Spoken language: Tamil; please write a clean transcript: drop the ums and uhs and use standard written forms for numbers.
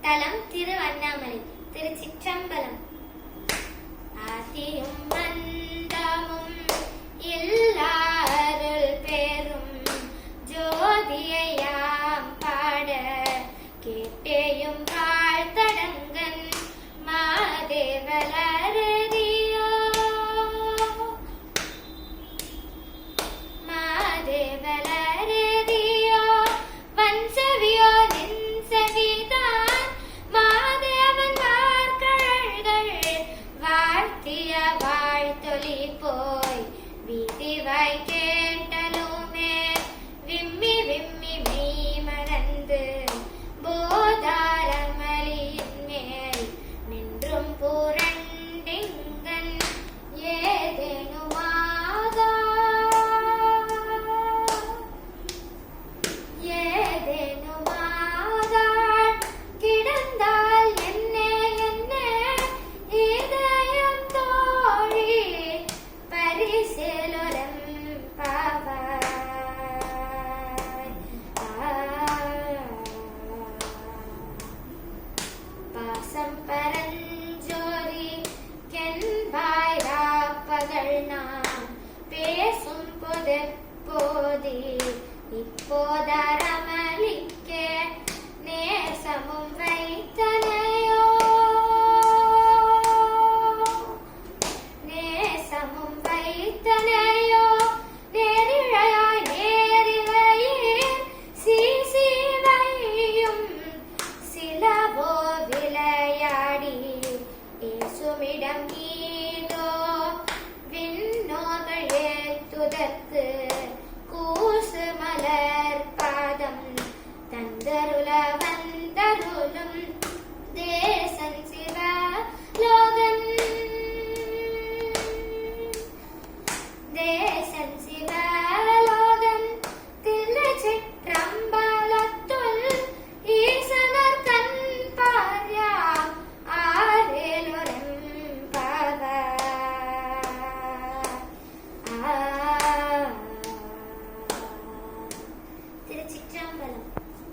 தலம் திருவண்ணாமலை. திருச்சிற்றம்பலம். ஆதியும் மந்தமும் இல்லாருள் பெரும் ஜோதியாம் பாட கேட்டேயும் வாழ்த்தடங்கன் மாதேவலரதியோ மாதேவலரதியோ வன்சவியோ நின்சவிதான் மாதேவன் வார்கழல்கள் வாழ்த்திய வாழ்த்தொலி போய் வீதிவாய் கேட்டலுமே விம்மி விம்மி மெய் மறந்து போதாரமலியின் மேல் நின்றும் பூரண்டிங்கன் ஏதேனுமாதாள் கிடந்தால் என்னே என்னே இதயம் தோழி பரிசேலோரம் பாவாய். பாசம் பரஞ்சோதி கென்பாய் ராப்பகல் நாம் பேசும் பொதற்போதி இப்போதரமளிக்க நேசமும் வைத்தனையோ நேசமும் வைத்தனையோ நேரிழையாய் நேரிழையே சீசீவையும் சிலவோ விளையாடி ஏசுமிடம் நீதோ விண்ணோர்கள் ஏத்துதற்கு கூசு மலர் பாதம் தந்தருள வந்தருளும்